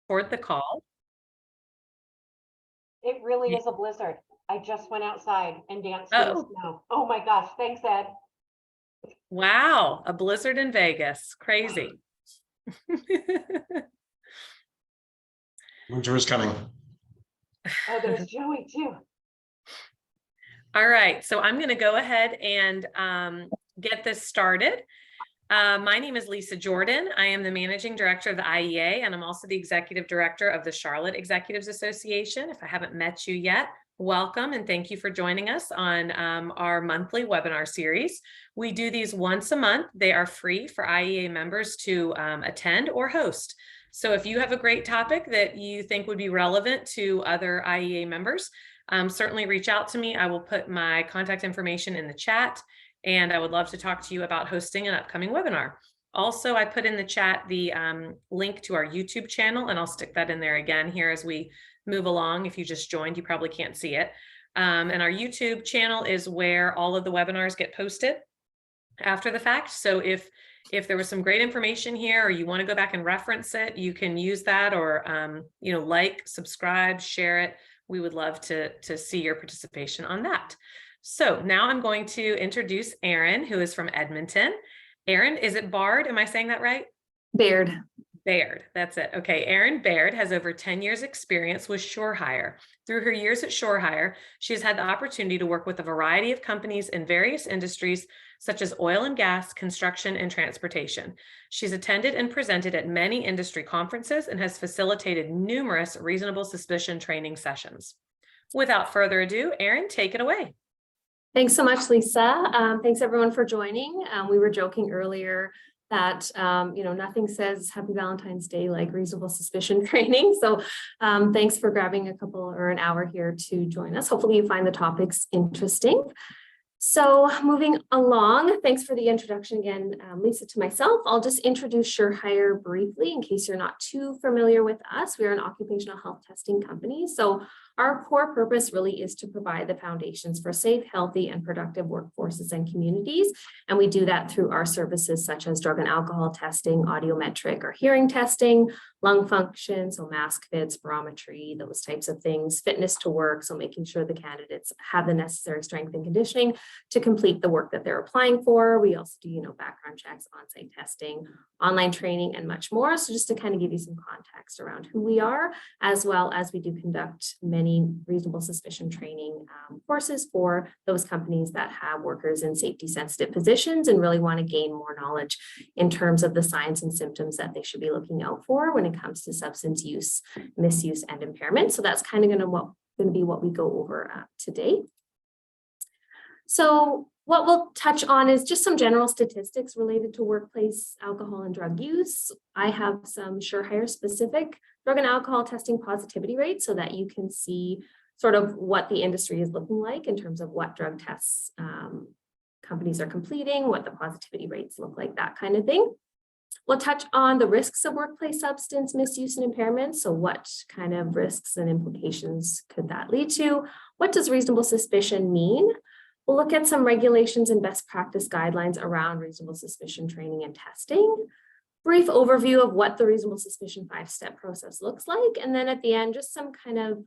toward the call. It really is a blizzard. I just went outside and danced in the snow. Oh my gosh, thanks, Ed. Wow, a blizzard in Vegas. Crazy. Winter is coming. Oh, there's Joey too. All right, so I'm going to go ahead and get this started. My name is Lisa Jordan. I am the Managing Director of the IEA, and I'm also the Executive Director of the Charlotte Executives Association. If I haven't met you yet, welcome and thank you for joining us on our monthly webinar series. We do these once a month. They are free for IEA members to attend or host. So if you have a great topic that you think would be relevant to other IEA members, certainly reach out to me. I will put my contact information in the chat, and I would love to talk to you about hosting an upcoming webinar. Also, I put in the chat the link to our YouTube channel, and I'll stick that in there again here as we move along. If you just joined, you probably can't see it. And our YouTube channel is where all of the webinars get posted after the fact. So if there was some great information here, or you want to go back and reference it, you can use that, or like, subscribe, share it. We would love to see your participation on that. So now I'm going to introduce Erin, who is from Edmonton. Erin, is it Bard? Am I saying that right? Baird. Baird, that's it. Okay, Erin Baird has over 10 years experience with ShoreHire. Through her years at ShoreHire, she has had the opportunity to work with a variety of companies in various industries, such as oil and gas, construction, and transportation. She's attended and presented at many industry conferences and has facilitated numerous reasonable suspicion training sessions. Without further ado, Erin, take it away. Thanks so much, Lisa. Thanks everyone for joining. We were joking earlier that, nothing says Happy Valentine's Day like reasonable suspicion training. So thanks for grabbing a couple or an hour here to join us. Hopefully you find the topics interesting. So moving along, thanks for the introduction again, Lisa, to myself. I'll just introduce ShoreHire briefly in case you're not too familiar with us. We're an occupational health testing company. So our core purpose really is to provide the foundations for safe, healthy, and productive workforces and communities. And we do that through our services such as drug and alcohol testing, audiometric or hearing testing, lung function, so mask fits, barometry, those types of things, fitness to work, so making sure the candidates have the necessary strength and conditioning to complete the work that they're applying for. We also do, background checks, on-site testing, online training, and much more. So just to kind of give you some context around who we are, as well as we do conduct many reasonable suspicion training courses for those companies that have workers in safety sensitive positions and really want to gain more knowledge in terms of the signs and symptoms that they should be looking out for when it comes to substance use, misuse, and impairment. So that's kind of going to be what we go over today. So what we'll touch on is just some general statistics related to workplace alcohol and drug use. I have some ShoreHire specific drug and alcohol testing positivity rates so that you can see sort of what the industry is looking like in terms of what drug tests companies are completing, what the positivity rates look like, that kind of thing. We'll touch on the risks of workplace substance misuse and impairment. So what kind of risks and implications could that lead to? What does reasonable suspicion mean? We'll look at some regulations and best practice guidelines around reasonable suspicion training and testing. Brief overview of what the reasonable suspicion 5-step process looks like. And then at the end, just some kind of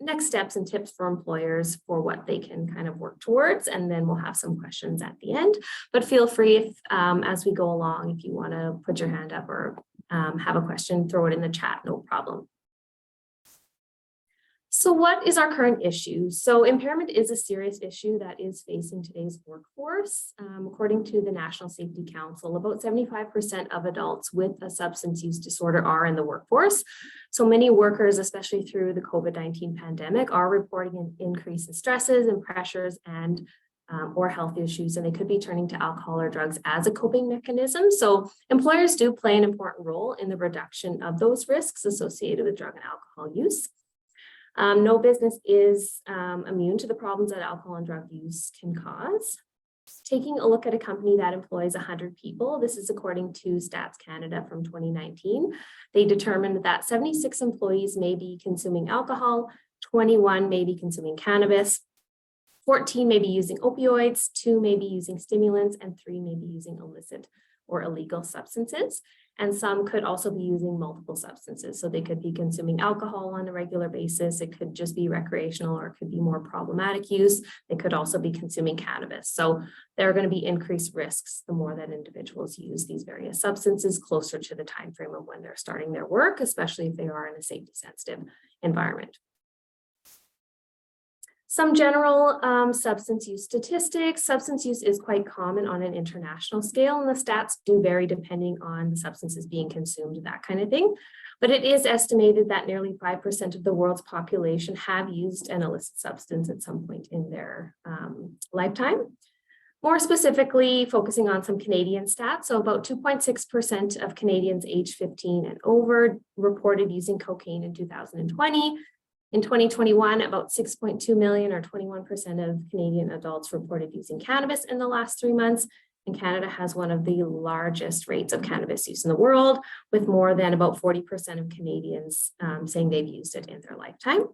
next steps and tips for employers for what they can kind of work towards. And then we'll have some questions at the end. But feel free if, as we go along, if you want to put your hand up or have a question, throw it in the chat, no problem. So what is our current issue? So impairment is a serious issue that is facing today's workforce. According to the National Safety Council, about 75% of adults with a substance use disorder are in the workforce. So many workers, especially through the COVID-19 pandemic, are reporting an increase in stresses and pressures and or health issues, and they could be turning to alcohol or drugs as a coping mechanism. So employers do play an important role in the reduction of those risks associated with drug and alcohol use. No business is immune to the problems that alcohol and drug use can cause. Taking a look at a company that employs 100 people, this is according to Stats Canada from 2019, they determined that 76 employees may be consuming alcohol, 21 may be consuming cannabis, 14 may be using opioids, 2 may be using stimulants, and 3 may be using illicit or illegal substances. And some could also be using multiple substances. So they could be consuming alcohol on a regular basis. It could just be recreational, or it could be more problematic use. They could also be consuming cannabis. So there are going to be increased risks the more that individuals use these various substances closer to the time frame of when they're starting their work, especially if they are in a safety sensitive environment. Some general substance use statistics. Substance use is quite common on an international scale, and the stats do vary depending on the substances being consumed, that kind of thing. But it is estimated that nearly 5% of the world's population have used an illicit substance at some point in their lifetime. More specifically, focusing on some Canadian stats, so about 2.6% of Canadians aged 15 and over reported using cocaine in 2020. In 2021, about 6.2 million, or 21% of Canadian adults, reported using cannabis in the last 3 months. And Canada has one of the largest rates of cannabis use in the world, with more than about 40% of Canadians saying they've used it in their lifetime.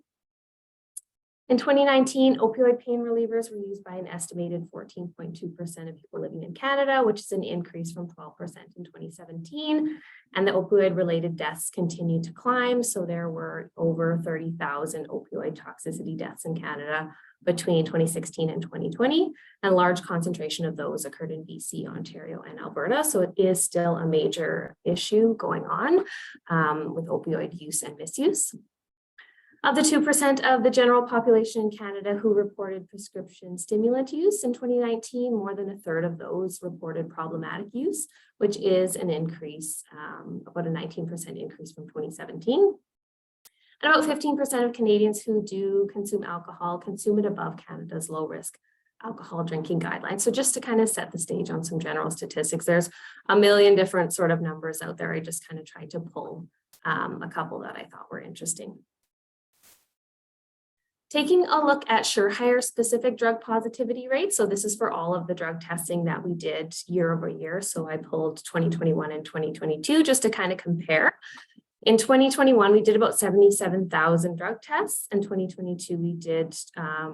In 2019, opioid pain relievers were used by an estimated 14.2% of people living in Canada, which is an increase from 12% in 2017. And the opioid-related deaths continue to climb. So there were over 30,000 opioid toxicity deaths in Canada between 2016 and 2020. And a large concentration of those occurred in BC, Ontario, and Alberta. So it is still a major issue going on with opioid use and misuse. Of the 2% of the general population in Canada who reported prescription stimulant use in 2019, more than a third of those reported problematic use, which is an increase, about a 19% increase from 2017. And about 15% of Canadians who do consume alcohol consume it above Canada's low risk alcohol drinking guidelines. So just to kind of set the stage on some general statistics, there's a million different sort of numbers out there. I just kind of tried to pull a couple that I thought were interesting. Taking a look at SureHire specific drug positivity rates. So this is for all of the drug testing that we did year over year. So I pulled 2021 and 2022 just to kind of compare. In 2021, we did about 77,000 drug tests. In 2022, we did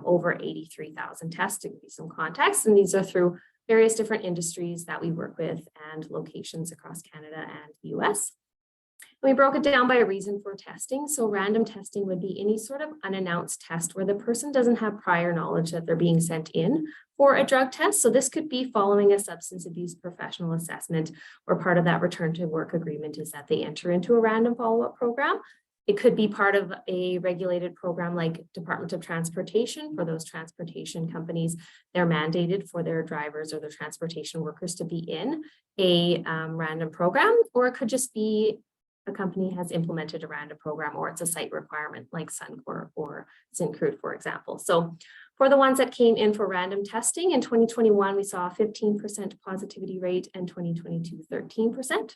over 83,000 tests, to give you some context. And these are through various different industries that we work with and locations across Canada and the US. We broke it down by a reason for testing. So random testing would be any sort of unannounced test where the person doesn't have prior knowledge that they're being sent in for a drug test. So this could be following a substance abuse professional assessment, or part of that return to work agreement is that they enter into a random follow-up program. It could be part of a regulated program like Department of Transportation. For those transportation companies, they're mandated for their drivers or their transportation workers to be in a random program, or it could just be a company has implemented a random program, or it's a site requirement like Suncor or Syncrude, for example. So for the ones that came in for random testing in 2021, we saw a 15% positivity rate, and 2022, 13%.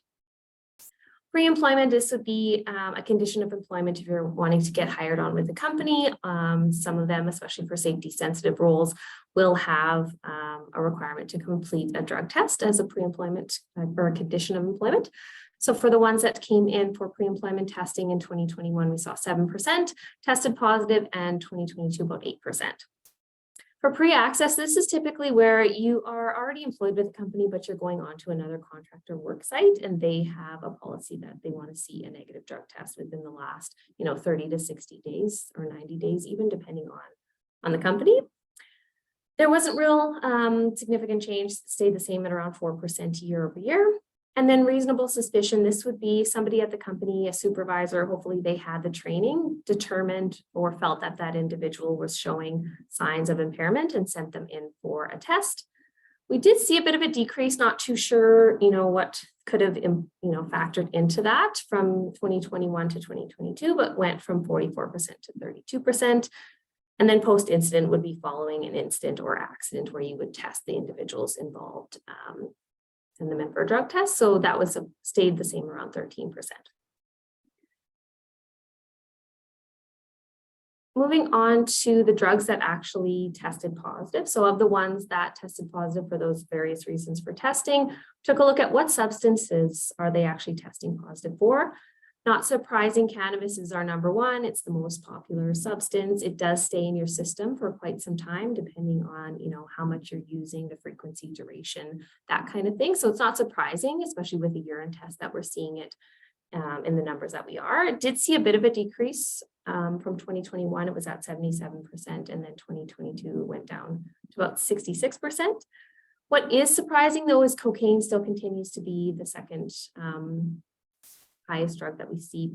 Pre-employment, this would be a condition of employment if you're wanting to get hired on with a company. Some of them, especially for safety sensitive roles, will have a requirement to complete a drug test as a pre-employment or a condition of employment. So for the ones that came in for pre-employment testing in 2021, we saw 7% tested positive, and 2022 about 8%. For pre-access, this is typically where you are already employed with a company, but you're going on to another contractor work site, and they have a policy that they want to see a negative drug test within the last, 30 to 60 days or 90 days, even depending on the company. There wasn't real significant change, stayed the same at around 4% year over year. And then reasonable suspicion, this would be somebody at the company, a supervisor, hopefully they had the training, determined or felt that that individual was showing signs of impairment and sent them in for a test. We did see a bit of a decrease, not too sure, what could have, factored into that from 2021 to 2022, but went from 44% to 32%. And then post-incident would be following an incident or accident where you would test the individuals involved, send them in for a drug test. So that was stayed the same, around 13%. Moving on to the drugs that actually tested positive. So of the ones that tested positive for those various reasons for testing, took a look at what substances are they actually testing positive for. Not surprising, cannabis is our number one. It's the most popular substance. It does stay in your system for quite some time, depending on, how much you're using, the frequency, duration, that kind of thing. So it's not surprising, especially with the urine test, that we're seeing it in the numbers that we are. It did see a bit of a decrease from 2021. It was at 77%, and then 2022 went down to about 66%. What is surprising, though, is cocaine still continues to be the second highest drug that we see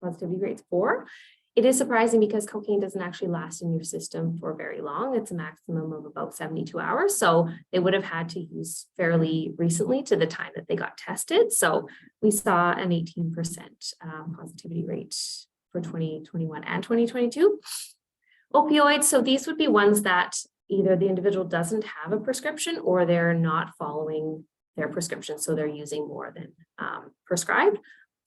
positivity rates for. It is surprising because cocaine doesn't actually last in your system for very long. It's a maximum of about 72 hours. So they would have had to use fairly recently to the time that they got tested. So we saw an 18% positivity rate for 2021 and 2022. Opioids, so these would be ones that either the individual doesn't have a prescription or they're not following their prescription, so they're using more than prescribed.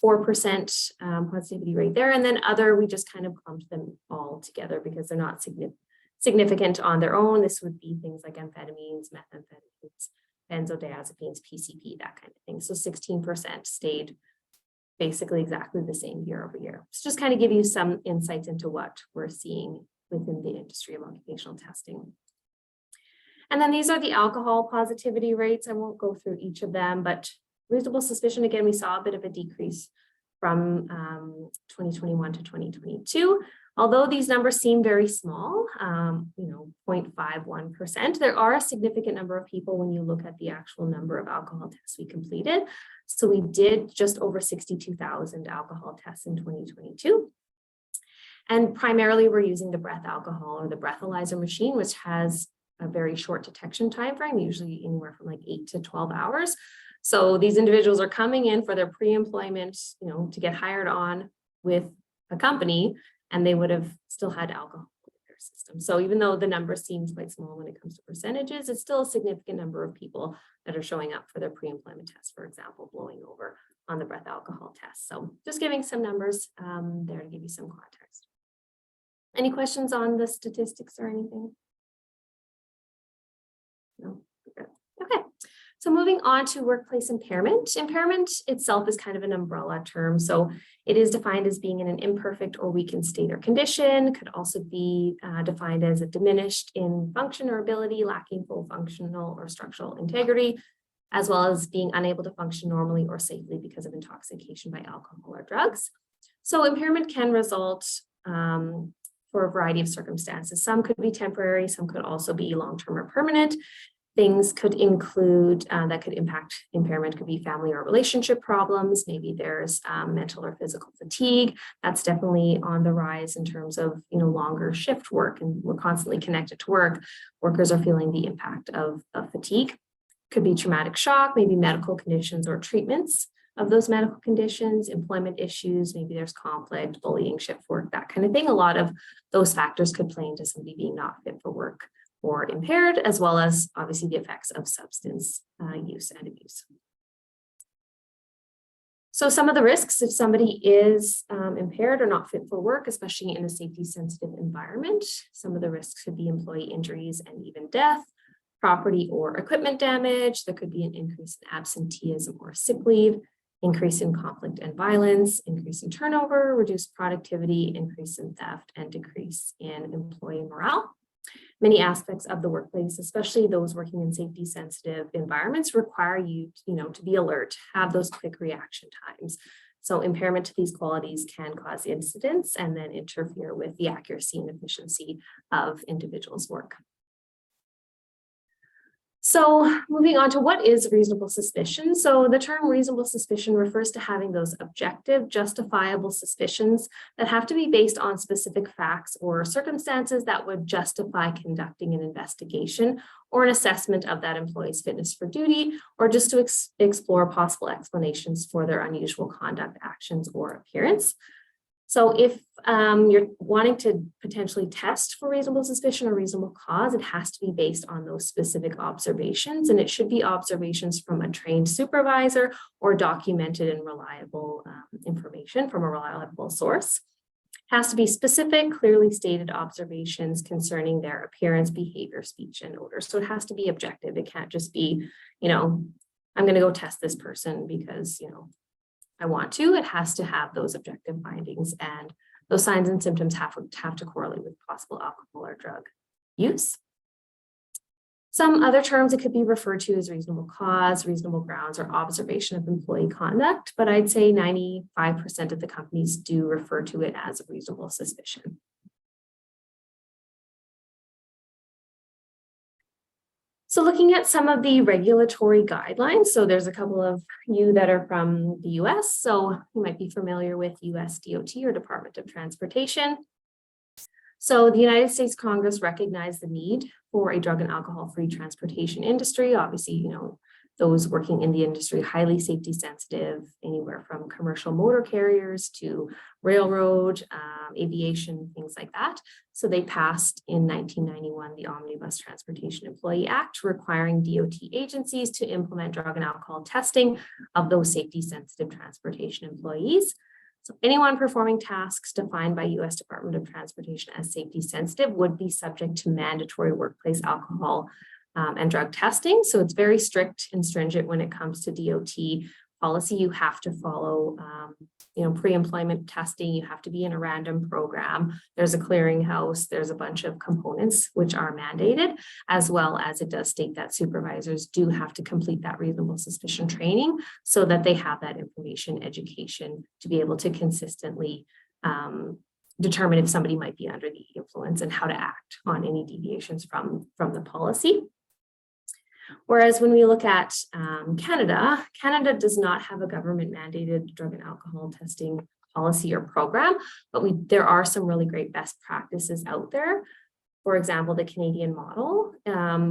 4% positivity rate there, and then other, we just kind of clumped them all together because they're not significant on their own. This would be things like amphetamines, methamphetamines, benzodiazepines, PCP, that kind of thing. So 16% stayed basically exactly the same year over year. So just kind of give you some insights into what we're seeing within the industry of occupational testing. And then these are the alcohol positivity rates. I won't go through each of them, but reasonable suspicion, again, we saw a bit of a decrease from 2021 to 2022. Although these numbers seem very small, 0.51%, there are a significant number of people when you look at the actual number of alcohol tests we completed. So we did just over 62,000 alcohol tests in 2022. And primarily we're using the breath alcohol or the breathalyzer machine, which has a very short detection time frame, usually anywhere from like 8 to 12 hours. So these individuals are coming in for their pre-employment, to get hired on with a company, and they would have still had alcohol in their system. So even though the number seems quite small when it comes to percentages, it's still a significant number of people that are showing up for their pre-employment test, for example, blowing over on the breath alcohol test. So just giving some numbers there to give you some context. Any questions on the statistics or anything? No. Okay. So moving on to workplace impairment. Impairment itself is kind of an umbrella term. So it is defined as being in an imperfect or weakened state or condition. Could also be defined as a diminished in function or ability, lacking full functional or structural integrity, as well as being unable to function normally or safely because of intoxication by alcohol or drugs. So impairment can result for a variety of circumstances. Some could be temporary, some could also be long-term or permanent. Things could include that could impact impairment, could be family or relationship problems. Maybe there's mental or physical fatigue. That's definitely on the rise in terms of longer shift work, and we're constantly connected to work. Workers are feeling the impact of fatigue. Could be traumatic shock, maybe medical conditions or treatments of those medical conditions, employment issues, maybe there's conflict, bullying, shift work, that kind of thing. A lot of those factors could play into somebody being not fit for work or impaired, as well as obviously the effects of substance use and abuse. So some of the risks if somebody is impaired or not fit for work, especially in a safety sensitive environment, some of the risks could be employee injuries and even death, property or equipment damage. There could be an increase in absenteeism or sick leave, increase in conflict and violence, increase in turnover, reduced productivity, increase in theft, and decrease in employee morale. Many aspects of the workplace, especially those working in safety sensitive environments, require you, to be alert, have those quick reaction times. So impairment to these qualities can cause incidents and then interfere with the accuracy and efficiency of individuals' work. So moving on to what is reasonable suspicion. So the term reasonable suspicion refers to having those objective, justifiable suspicions that have to be based on specific facts or circumstances that would justify conducting an investigation or an assessment of that employee's fitness for duty, or just to explore possible explanations for their unusual conduct, actions, or appearance. So if you're wanting to potentially test for reasonable suspicion or reasonable cause, it has to be based on those specific observations, and it should be observations from a trained supervisor or documented and reliable information from a reliable source. It has to be specific, clearly stated observations concerning their appearance, behavior, speech, and odor. So it has to be objective. It can't just be, I'm going to go test this person because, I want to. It has to have those objective findings, and those signs and symptoms have to correlate with possible alcohol or drug use. Some other terms it could be referred to as reasonable cause, reasonable grounds, or observation of employee conduct, but I'd say 95% of the companies do refer to it as a reasonable suspicion. So looking at some of the regulatory guidelines, so there's a couple of you that are from the US, so you might be familiar with US DOT or Department of Transportation. So the United States Congress recognized the need for a drug and alcohol-free transportation industry. Obviously, you know, those working in the industry, highly safety sensitive, anywhere from commercial motor carriers to railroad, aviation, things like that. So they passed in 1991 the Omnibus Transportation Employee Act, requiring DOT agencies to implement drug and alcohol testing of those safety sensitive transportation employees. So anyone performing tasks defined by U.S. Department of Transportation as safety sensitive would be subject to mandatory workplace alcohol and drug testing. So it's very strict and stringent when it comes to DOT policy. You have to follow, pre-employment testing. You have to be in a random program. There's a clearinghouse. There's a bunch of components which are mandated, as well as it does state that supervisors do have to complete that reasonable suspicion training so that they have that information education to be able to consistently determine if somebody might be under the influence and how to act on any deviations from the policy. Whereas when we look at Canada does not have a government mandated drug and alcohol testing policy or program, but there are some really great best practices out there. For example, the Canadian model,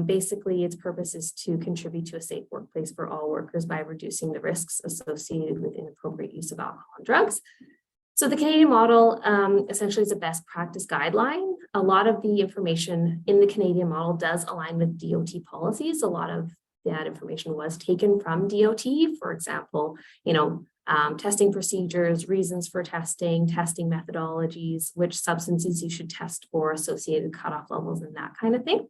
basically its purpose is to contribute to a safe workplace for all workers by reducing the risks associated with inappropriate use of alcohol and drugs. So the Canadian model essentially is a best practice guideline. A lot of the information in the Canadian model does align with DOT policies. A lot of that information was taken from DOT, for example, testing procedures, reasons for testing, testing methodologies, which substances you should test for, associated cutoff levels, and that kind of thing.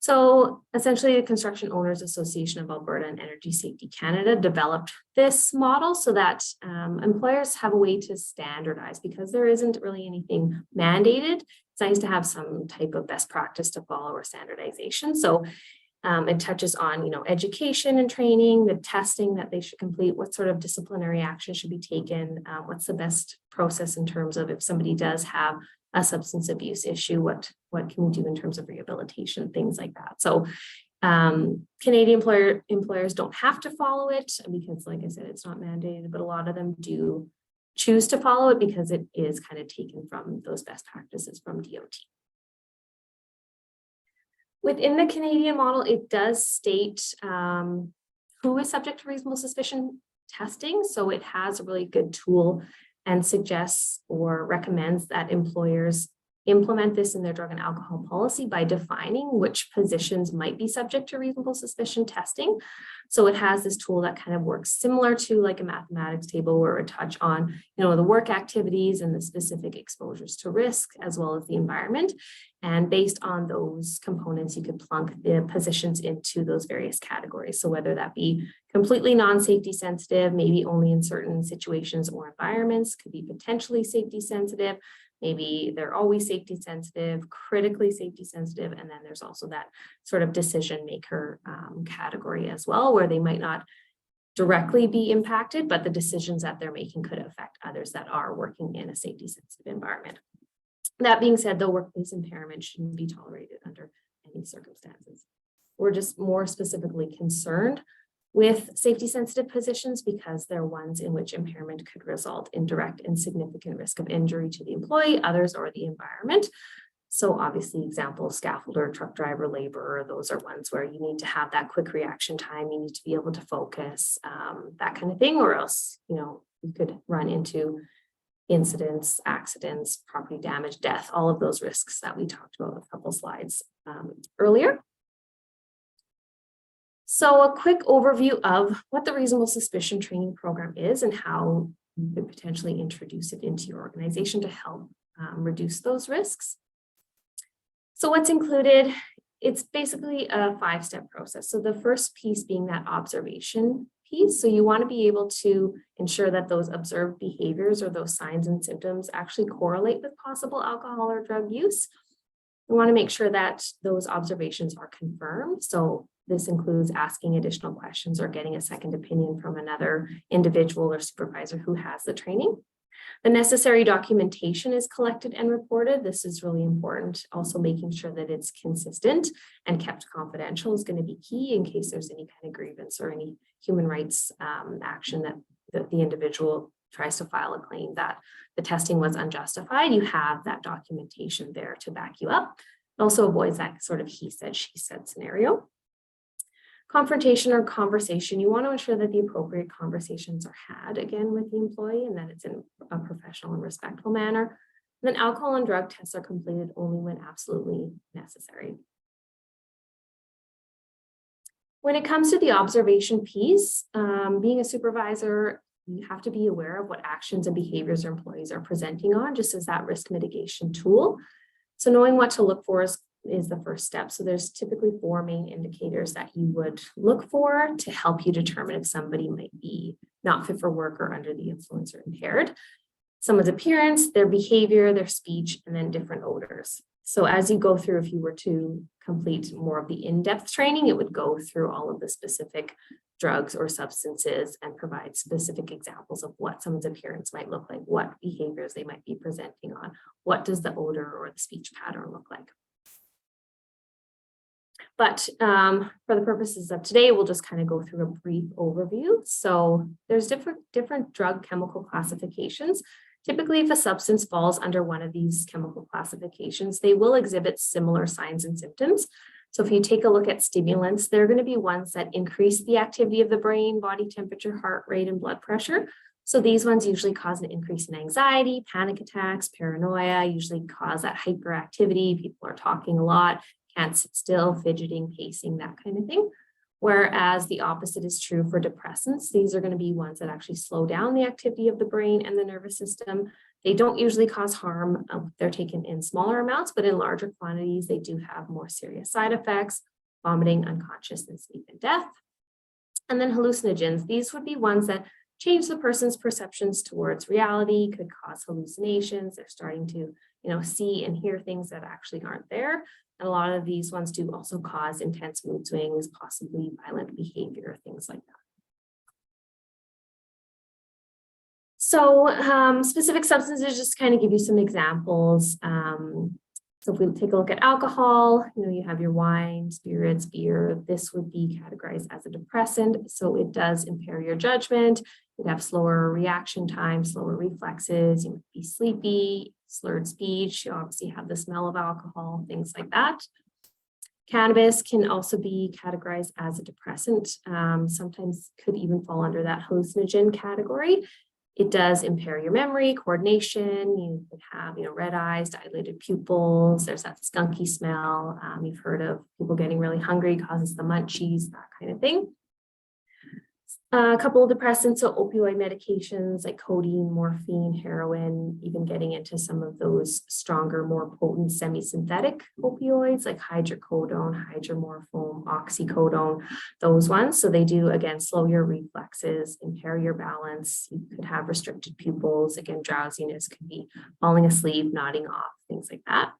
So essentially, the Construction Owners Association of Alberta and Energy Safety Canada developed this model so that employers have a way to standardize, because there isn't really anything mandated. It's nice to have some type of best practice to follow or standardization. So it touches on, education and training, the testing that they should complete, what sort of disciplinary action should be taken, what's the best process in terms of if somebody does have a substance abuse issue, what can we do in terms of rehabilitation, things like that. So Canadian employers don't have to follow it because, like I said, it's not mandated, but a lot of them do choose to follow it because it is kind of taken from those best practices from DOT. Within the Canadian model, it does state who is subject to reasonable suspicion testing. So it has a really good tool and suggests or recommends that employers implement this in their drug and alcohol policy by defining which positions might be subject to reasonable suspicion testing. So it has this tool that kind of works similar to like a mathematics table where it would touch on, the work activities and the specific exposures to risk, as well as the environment. And based on those components, you could plunk the positions into those various categories. So whether that be completely non-safety sensitive, maybe only in certain situations or environments, could be potentially safety sensitive, maybe they're always safety sensitive, critically safety sensitive, and then there's also that sort of decision maker category as well, where they might not directly be impacted, but the decisions that they're making could affect others that are working in a safety sensitive environment. That being said, though, workplace impairment shouldn't be tolerated under any circumstances. We're just more specifically concerned with safety sensitive positions because they're ones in which impairment could result in direct and significant risk of injury to the employee, others, or the environment. So obviously, example, scaffolder, truck driver, laborer, those are ones where you need to have that quick reaction time. You need to be able to focus, that kind of thing, or else, you could run into incidents, accidents, property damage, death, all of those risks that we talked about a couple slides earlier. So a quick overview of what the reasonable suspicion training program is and how you could potentially introduce it into your organization to help reduce those risks. So what's included, it's basically a 5-step process. So the first piece being that observation piece. So you want to be able to ensure that those observed behaviors or those signs and symptoms actually correlate with possible alcohol or drug use. We want to make sure that those observations are confirmed. So this includes asking additional questions or getting a second opinion from another individual or supervisor who has the training. The necessary documentation is collected and reported. This is really important. Also making sure that it's consistent and kept confidential is going to be key in case there's any kind of grievance or any human rights action that the individual tries to file a claim that the testing was unjustified. You have that documentation there to back you up. It also avoids that sort of he said, she said scenario. Confrontation or conversation, you want to ensure that the appropriate conversations are had again with the employee and that it's in a professional and respectful manner. And then alcohol and drug tests are completed only when absolutely necessary. When it comes to the observation piece, being a supervisor, you have to be aware of what actions and behaviors your employees are presenting on, just as that risk mitigation tool. So knowing what to look for is the first step. So there's typically 4 main indicators that you would look for to help you determine if somebody might be not fit for work or under the influence or impaired. Someone's appearance, their behavior, their speech, and then different odors. So as you go through, if you were to complete more of the in-depth training, it would go through all of the specific drugs or substances and provide specific examples of what someone's appearance might look like, what behaviors they might be presenting on, what does the odor or the speech pattern look like. But for the purposes of today, we'll just kind of go through a brief overview. So there's different drug chemical classifications. Typically, if a substance falls under one of these chemical classifications, they will exhibit similar signs and symptoms. So if you take a look at stimulants, they're going to be ones that increase the activity of the brain, body temperature, heart rate, and blood pressure. So these ones usually cause an increase in anxiety, panic attacks, paranoia, usually cause that hyperactivity. People are talking a lot, can't sit still, fidgeting, pacing, that kind of thing. Whereas the opposite is true for depressants. These are going to be ones that actually slow down the activity of the brain and the nervous system. They don't usually cause harm. They're taken in smaller amounts, but in larger quantities, they do have more serious side effects, vomiting, unconsciousness, sleep, and death. And then hallucinogens. These would be ones that change the person's perceptions towards reality, could cause hallucinations. They're starting to, see and hear things that actually aren't there. And a lot of these ones do also cause intense mood swings, possibly violent behavior, things like that. So specific substances, just kind of give you some examples. So if we take a look at alcohol, you have your wine, spirits, beer. This would be categorized as a depressant. So it does impair your judgment. You'd have slower reaction time, slower reflexes. You might be sleepy, slurred speech. You obviously have the smell of alcohol, things like that. Cannabis can also be categorized as a depressant. Sometimes could even fall under that hallucinogen category. It does impair your memory, coordination. You could have, red eyes, dilated pupils. There's that skunky smell. You've heard of people getting really hungry, causes the munchies, that kind of thing. A couple of depressants, so opioid medications like codeine, morphine, heroin, even getting into some of those stronger, more potent semi-synthetic opioids like hydrocodone, hydromorphone, oxycodone, those ones. So they do, again, slow your reflexes, impair your balance. You could have restricted pupils. Again, drowsiness could be falling asleep, nodding off, things like that.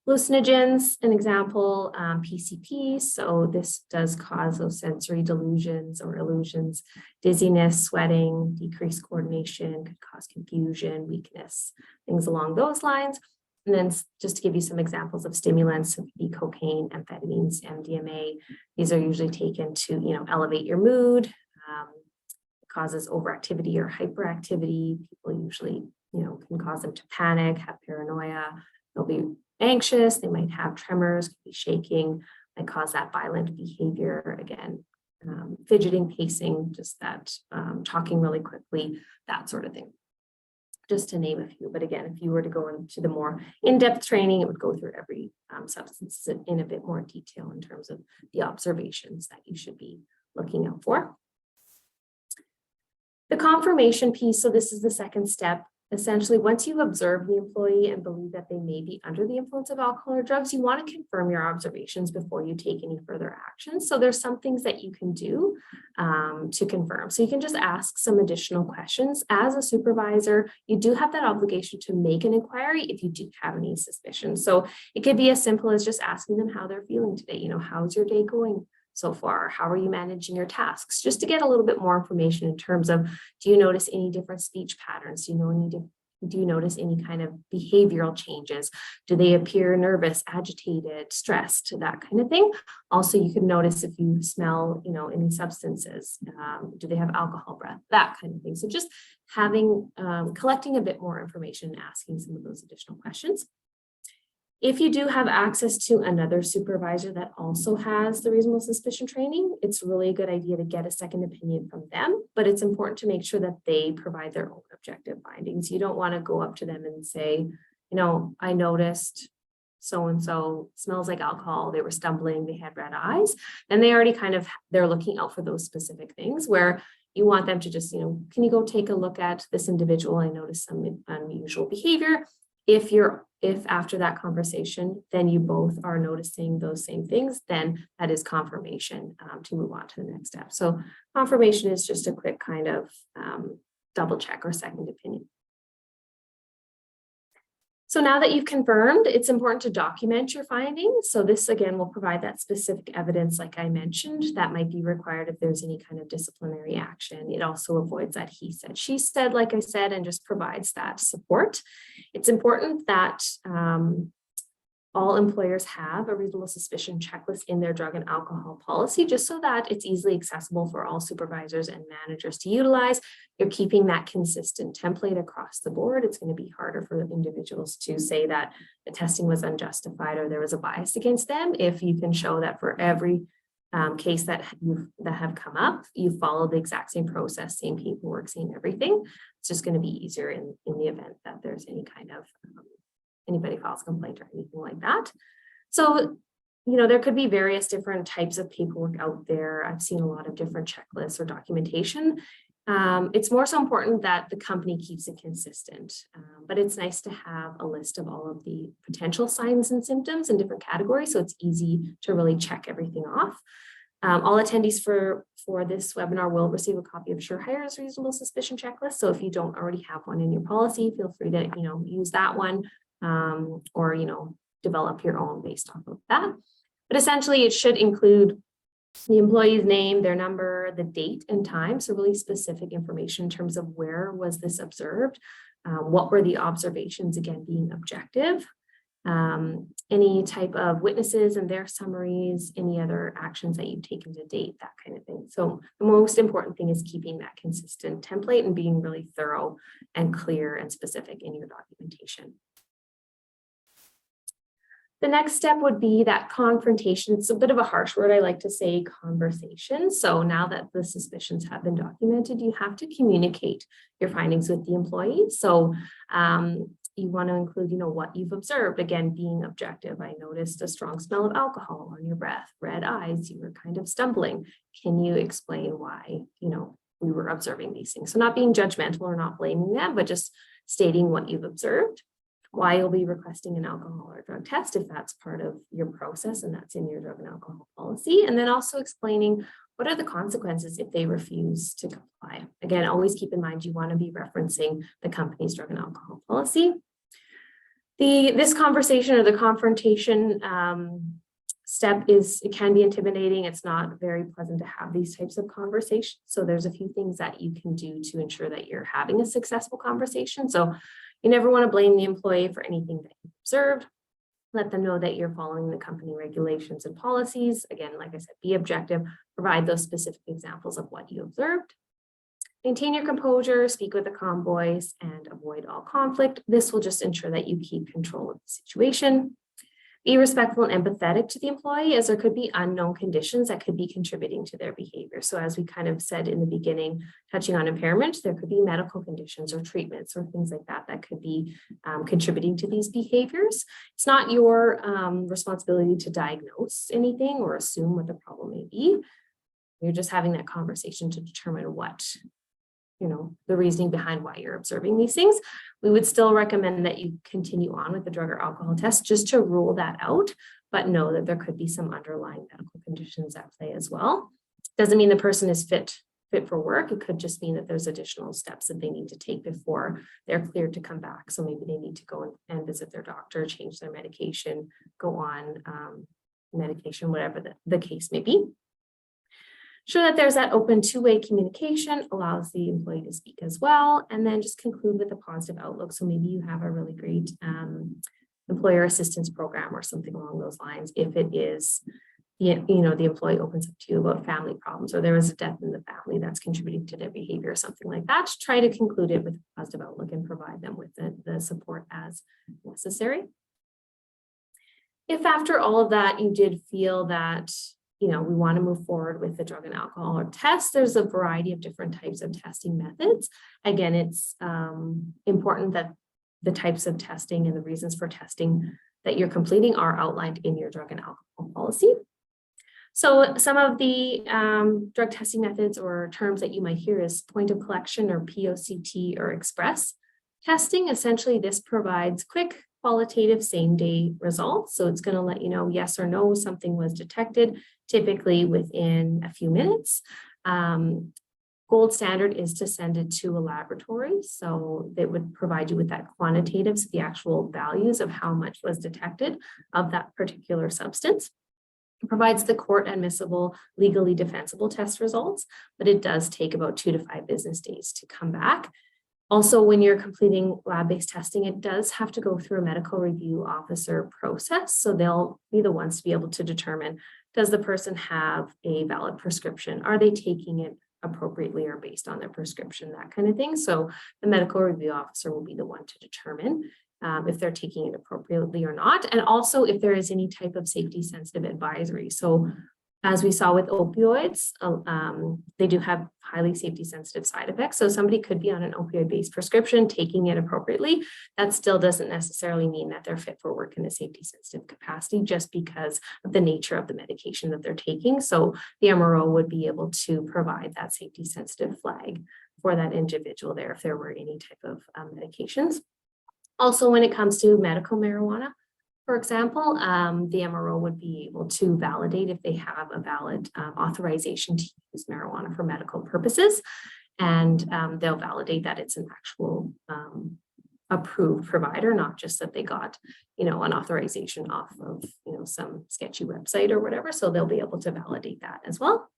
Hallucinogens, an example, PCP. So this does cause those sensory delusions or illusions, dizziness, sweating, decreased coordination, could cause confusion, weakness, things along those lines. And then just to give you some examples of stimulants, it could be cocaine, amphetamines, MDMA. These are usually taken to, elevate your mood. It causes overactivity or hyperactivity. People usually, can cause them to panic, have paranoia. They'll be anxious, they might have tremors, could be shaking, might cause that violent behavior, again, fidgeting, pacing, just that talking really quickly, that sort of thing, just to name a few. But again, if you were to go into the more in-depth training, it would go through every substance in a bit more detail in terms of the observations that you should be looking out for. The confirmation piece, so this is the second step. essentially, once you observe the employee and believe that they may be under the influence of alcohol or drugs, you want to confirm your observations before you take any further actions. So there's some things that you can do to confirm. So you can just ask some additional questions. As a supervisor, you do have that obligation to make an inquiry if you do have any suspicions. So it could be as simple as just asking them how they're feeling today. You know, how's your day going so far? How are you managing your tasks? Just to get a little bit more information in terms of, do you notice any different speech patterns? Do you notice any kind of behavioral changes? Do they appear nervous, agitated, stressed, that kind of thing? Also, you can notice if you smell, you know, any substances. Do they have alcohol breath? That kind of thing. So just having, collecting a bit more information and asking some of those additional questions. If you do have access to another supervisor that also has the reasonable suspicion training, it's really a good idea to get a second opinion from them, but it's important to make sure that they provide their own objective findings. You don't want to go up to them and say, you know, I noticed so-and-so smells like alcohol, they were stumbling, they had red eyes, and they already they're looking out for those specific things, where you want them to just, you know, can you go take a look at this individual? I noticed some unusual behavior. If after that conversation, then you both are noticing those same things, then that is confirmation to move on to the next step. So confirmation is just a quick kind of double check or second opinion. So now that you've confirmed, it's important to document your findings. So this again will provide that specific evidence, like I mentioned, that might be required if there's any kind of disciplinary action. It also avoids that he said, she said, like I said, and just provides that support. It's important that all employers have a reasonable suspicion checklist in their drug and alcohol policy, just so that it's easily accessible for all supervisors and managers to utilize. You're keeping that consistent template across the board. It's going to be harder for individuals to say that the testing was unjustified or there was a bias against them if you can show that for every case that have come up, you follow the exact same process, same paperwork, same everything. It's just going to be easier in the event that there's any kind of anybody files a complaint or anything like that. So, you know, there could be various different types of paperwork out there. I've seen a lot of different checklists or documentation. It's more so important that the company keeps it consistent, but it's nice to have a list of all of the potential signs and symptoms in different categories, so it's easy to really check everything off. All attendees for this webinar will receive a copy of SureHire's reasonable suspicion checklist. So if you don't already have one in your policy, feel free to, you know, use that one. Or, you know, develop your own based off of that. But essentially, it should include the employee's name, their number, the date and time. So really specific information in terms of where was this observed, what were the observations, again, being objective, any type of witnesses and their summaries, any other actions that you've taken to date, that kind of thing. So the most important thing is keeping that consistent template and being really thorough and clear and specific in your documentation. The next step would be that confrontation. It's a bit of a harsh word. I like to say conversation. So now that the suspicions have been documented, you have to communicate your findings with the employee. So you want to include, you know, what you've observed. Again, being objective. I noticed a strong smell of alcohol on your breath, red eyes, you were kind of stumbling. Can you explain why, you know, we were observing these things? So not being judgmental or not blaming them, but just stating what you've observed. Why you'll be requesting an alcohol or drug test if that's part of your process and that's in your drug and alcohol policy. And then also explaining what are the consequences if they refuse to comply. Again, always keep in mind you want to be referencing the company's drug and alcohol policy. This conversation or the confrontation step it can be intimidating. It's not very pleasant to have these types of conversations. So there's a few things that you can do to ensure that you're having a successful conversation. So you never want to blame the employee for anything that you observed. Let them know that you're following the company regulations and policies. Again, like I said, be objective, provide those specific examples of what you observed. Maintain your composure, speak with a calm voice, and avoid all conflict. This will just ensure that you keep control of the situation. Be respectful and empathetic to the employee, as there could be unknown conditions that could be contributing to their behavior. So as we kind of said in the beginning, touching on impairment, there could be medical conditions or treatments or things like that that could be contributing to these behaviors. It's not your responsibility to diagnose anything or assume what the problem may be. You're just having that conversation to determine what the reasoning behind why you're observing these things. We would still recommend that you continue on with the drug or alcohol test just to rule that out, but know that there could be some underlying medical conditions at play as well. Doesn't mean the person is fit for work. It could just mean that there's additional steps that they need to take before they're cleared to come back. So maybe they need to go and visit their doctor, change their medication, go on medication, whatever the case may be. Sure that there's that open two-way communication, allows the employee to speak as well, and then just conclude with a positive outlook. So maybe you have a really great employer assistance program or something along those lines. If it is, the employee opens up to you about family problems, or there was a death in the family that's contributing to their behavior or something like that, try to conclude it with a positive outlook and provide them with the support as necessary. If after all of that, you did feel that we want to move forward with the drug and alcohol test, there's a variety of different types of testing methods. Again, it's important that the types of testing and the reasons for testing that you're completing are outlined in your drug and alcohol policy. So some of the drug testing methods or terms that you might hear is point of collection, or POCT, or express testing. Essentially, this provides quick, qualitative, same-day results. So it's going to let you know yes or no, something was detected, typically within a few minutes. Gold standard is to send it to a laboratory. So they would provide you with that quantitative, so the actual values of how much was detected of that particular substance. It provides the court admissible, legally defensible test results, but it does take about 2 to 5 business days to come back. Also, when you're completing lab-based testing, it does have to go through a medical review officer process. So they'll be the ones to be able to determine, does the person have a valid prescription? Are they taking it appropriately or based on their prescription, that kind of thing. So the medical review officer will be the one to determine if they're taking it appropriately or not. And also if there is any type of safety sensitive advisory. So as we saw with opioids, they do have highly safety sensitive side effects. So somebody could be on an opioid-based prescription, taking it appropriately. That still doesn't necessarily mean that they're fit for work in a safety sensitive capacity, just because of the nature of the medication that they're taking. So the MRO would be able to provide that safety sensitive flag for that individual there if there were any type of medications. Also, when it comes to medical marijuana, for example, the MRO would be able to validate if they have a valid authorization to use marijuana for medical purposes, and they'll validate that it's an actual approved provider, not just that they got, an authorization off of, some sketchy website or whatever. So they'll be able to validate that as well.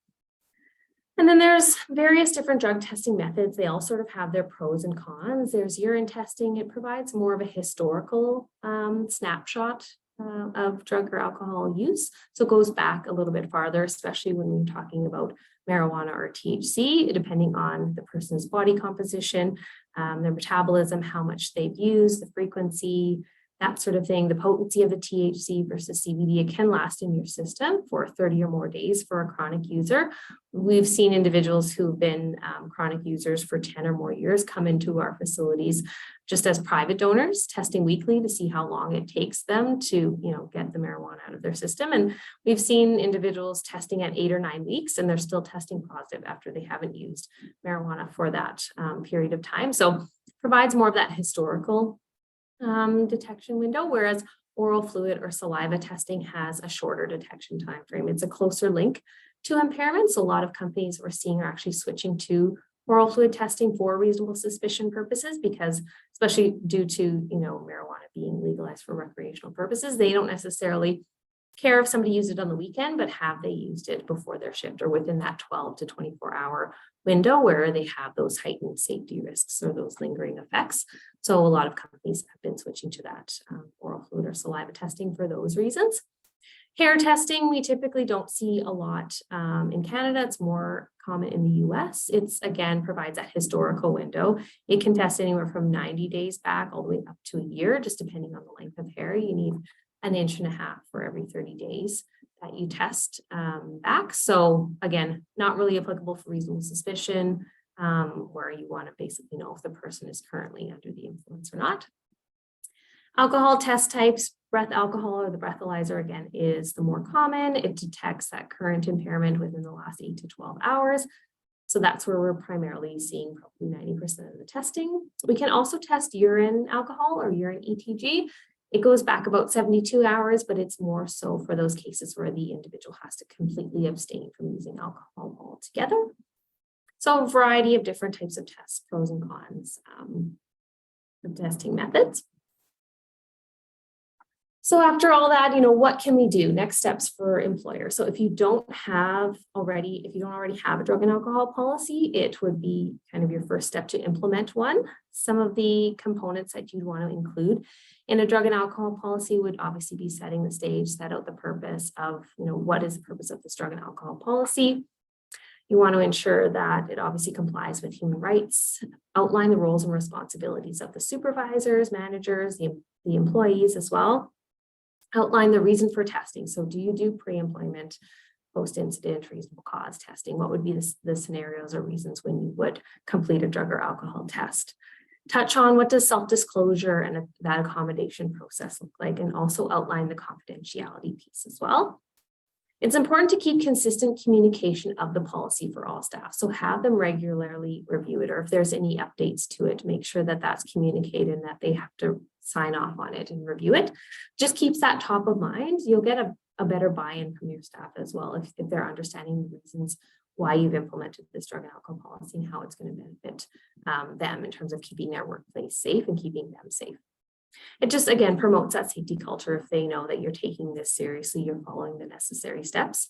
And then there's various different drug testing methods. They all sort of have their pros and cons. There's urine testing. It provides more of a historical snapshot of drug or alcohol use. So it goes back a little bit farther, especially when we're talking about marijuana or THC, depending on the person's body composition, their metabolism, how much they've used, the frequency, that sort of thing, the potency of the THC versus CBD. It can last in your system for 30 or more days for a chronic user. We've seen individuals who've been chronic users for 10 or more years come into our facilities just as private donors, testing weekly to see how long it takes them to, get the marijuana out of their system. And we've seen individuals testing at 8 or 9 weeks, and they're still testing positive after they haven't used marijuana for that period of time. So it provides more of that historical detection window, whereas oral fluid or saliva testing has a shorter detection time frame. It's a closer link to impairment. So a lot of companies we're seeing are actually switching to oral fluid testing for reasonable suspicion purposes, because especially due to marijuana being legalized for recreational purposes, they don't necessarily care if somebody used it on the weekend, but have they used it before their shift or within that 12 to 24-hour window where they have those heightened safety risks or those lingering effects. So a lot of companies have been switching to that oral fluid or saliva testing for those reasons. Hair testing, we typically don't see a lot in Canada. It's more common in the US. It's, again, provides that historical window. It can test anywhere from 90 days back all the way up to a year, just depending on the length of hair. You need 1.5 inches for every 30 days that you test back. So again, not really applicable for reasonable suspicion, where you want to basically know if the person is currently under the influence or not. Alcohol test types, breath alcohol or the breathalyzer, again, is the more common. It detects that current impairment within the last 8 to 12 hours. So that's where we're primarily seeing probably 90% of the testing. We can also test urine alcohol or urine ETG. It goes back about 72 hours, but it's more so for those cases where the individual has to completely abstain from using alcohol altogether. So a variety of different types of tests, pros and cons of testing methods. So after all that, what can we do? Next steps for employers. So if you don't already have a drug and alcohol policy, it would be kind of your first step to implement one. Some of the components that you'd want to include in a drug and alcohol policy would obviously be setting the stage, set out the purpose of, what is the purpose of this drug and alcohol policy. You want to ensure that it obviously complies with human rights, outline the roles and responsibilities of the supervisors, managers, the employees as well. Outline the reason for testing. So do you do pre-employment, post-incident, reasonable cause testing? What would be the scenarios or reasons when you would complete a drug or alcohol test? Touch on what does self-disclosure and that accommodation process look like, and also outline the confidentiality piece as well. It's important to keep consistent communication of the policy for all staff. So have them regularly review it, or if there's any updates to it, make sure that that's communicated and that they have to sign off on it and review it. Just keeps that top of mind. You'll get a better buy-in from your staff as well if they're understanding the reasons why you've implemented this drug and alcohol policy and how it's going to benefit them in terms of keeping their workplace safe and keeping them safe. It just, again, promotes that safety culture if they know that you're taking this seriously, you're following the necessary steps.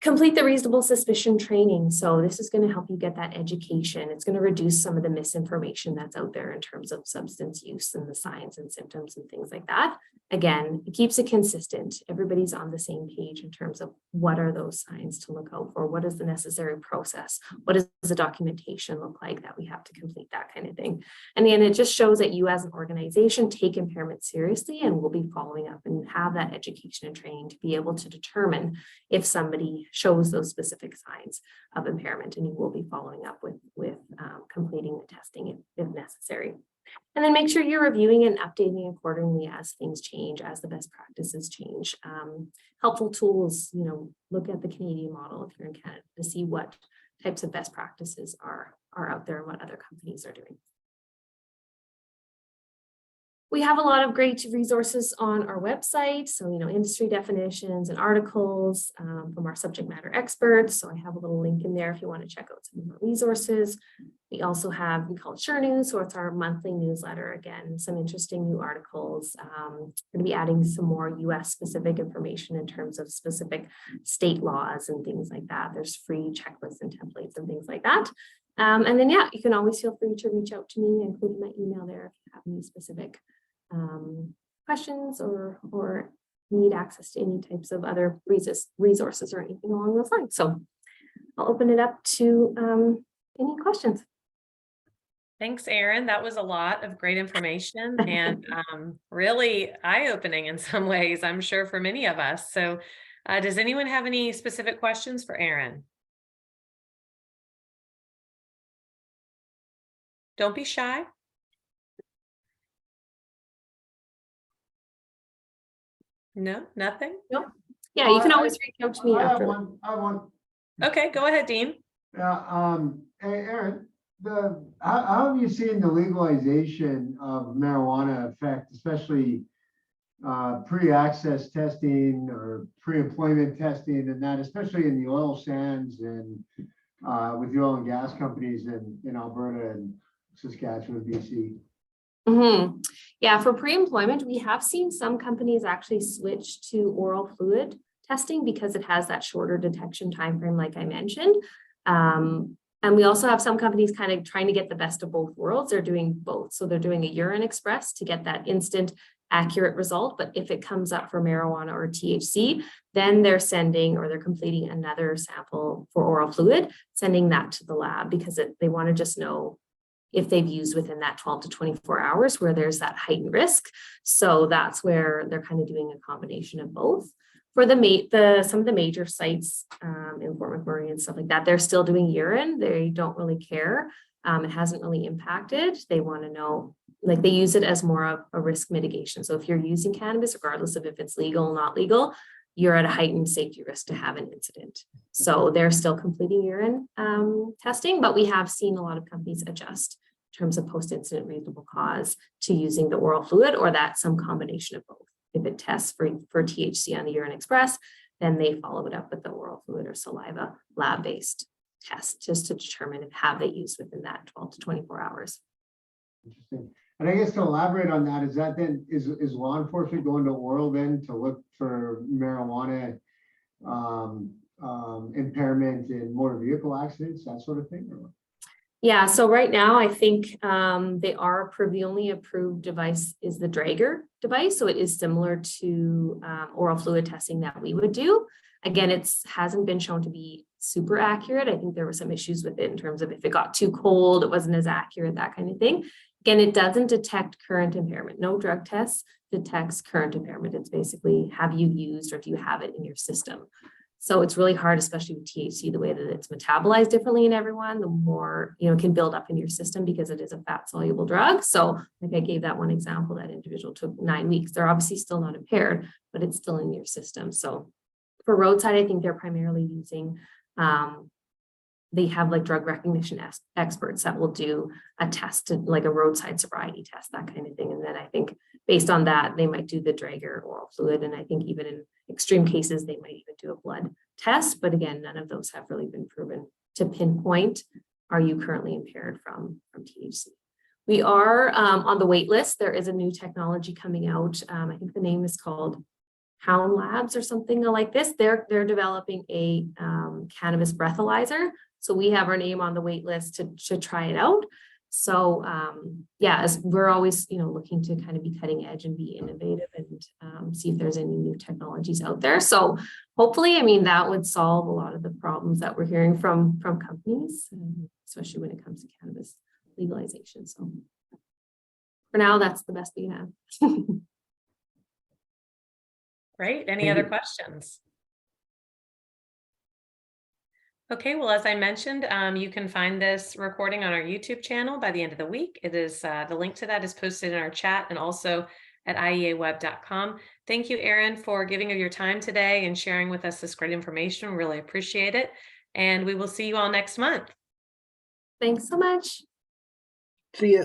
Complete the reasonable suspicion training. So this is going to help you get that education. It's going to reduce some of the misinformation that's out there in terms of substance use and the signs and symptoms and things like that. Again, it keeps it consistent. Everybody's on the same page in terms of what are those signs to look out for? What is the necessary process? What does the documentation look like that we have to complete, that kind of thing? And then it just shows that you as an organization take impairment seriously and will be following up and have that education and training to be able to determine if somebody shows those specific signs of impairment, and you will be following up with completing the testing if necessary. And then make sure you're reviewing and updating accordingly as things change, as the best practices change. Helpful tools, look at the Canadian model if you're in Canada to see what types of best practices are out there and what other companies are doing. We have a lot of great resources on our website. So, industry definitions and articles from our subject matter experts. So I have a little link in there if you want to check out some of our resources. We also have, we call it Sure News. So it's our monthly newsletter. Again, some interesting new articles. We're going to be adding some more US specific information in terms of specific state laws and things like that. There's free checklists and templates and things like that. And then, you can always feel free to reach out to me, including my email there if you have any specific questions or need access to any types of other resources or anything along those lines. So I'll open it up to any questions. Thanks, Erin. That was a lot of great information and really eye-opening in some ways, I'm sure, for many of us. So does anyone have any specific questions for Erin? Don't be shy. No, nothing? No. Yeah, you can always reach out to me after. I have one. Okay, go ahead, Dean. Yeah, hey, Erin, how have you seen the legalization of marijuana affect, especially pre-access testing or pre-employment testing and that, especially in the oil sands and with the oil and gas companies in Alberta and Saskatchewan, BC? Mm-hmm. Yeah, for pre-employment, we have seen some companies actually switch to oral fluid testing because it has that shorter detection timeframe, like I mentioned. And we also have some companies kind of trying to get the best of both worlds. They're doing both. So they're doing a urine express to get that instant accurate result. But if it comes up for marijuana or THC, then they're sending or they're completing another sample for oral fluid, sending that to the lab because they want to just know if they've used within that 12 to 24 hours where there's that heightened risk. So that's where they're kind of doing a combination of both. For some of the major sites in Fort McMurray and stuff like that, they're still doing urine. They don't really care. It hasn't really impacted. They want to know, like they use it as more of a risk mitigation. So if you're using cannabis, regardless of if it's legal or not legal, you're at a heightened safety risk to have an incident. So they're still completing urine testing, but we have seen a lot of companies adjust in terms of post-incident reasonable cause to using the oral fluid, or that some combination of both. If it tests for THC on the urine express, then they follow it up with the oral fluid or saliva lab-based test just to determine if have they used within that 12 to 24 hours. Interesting. And I guess to elaborate on that, is that then, is law enforcement going to oral then to look for marijuana impairment in motor vehicle accidents, that sort of thing? Or? Yeah, so right now I think they are approved. The only approved device is the Draeger device. So it is similar to oral fluid testing that we would do. Again, it hasn't been shown to be super accurate. I think there were some issues with it in terms of if it got too cold, it wasn't as accurate, that kind of thing. Again, it doesn't detect current impairment. No drug test detects current impairment. It's basically, have you used or do you have it in your system? So it's really hard, especially with THC, the way that it's metabolized differently in everyone, the more, it can build up in your system because it is a fat soluble drug. So like I gave that one example, that individual took 9 weeks. They're obviously still not impaired, but it's still in your system. So for roadside, I think they're primarily using, they have like drug recognition experts that will do a test, like a roadside sobriety test, that kind of thing. And then I think based on that, they might do the Draeger oral fluid. And I think even in extreme cases, they might even do a blood test. But again, none of those have really been proven to pinpoint, are you currently impaired from THC? We are on the wait list. There is a new technology coming out. I think the name is called Hound Labs or something like this. They're developing a cannabis breathalyzer. So we have our name on the wait list to try it out. So yeah, as we're always, looking to kind of be cutting edge and be innovative and see if there's any new technologies out there. So hopefully, that would solve a lot of the problems that we're hearing from companies, especially when it comes to cannabis legalization. So for now, that's the best we can have. Great. Any other questions? Okay, well, as I mentioned, you can find this recording on our YouTube channel by the end of the week. It is the link to that is posted in our chat and also at IEAweb.com. Thank you, Erin, for giving of your time today and sharing with us this great information. Really appreciate it. And we will see you all next month. Thanks so much. See ya.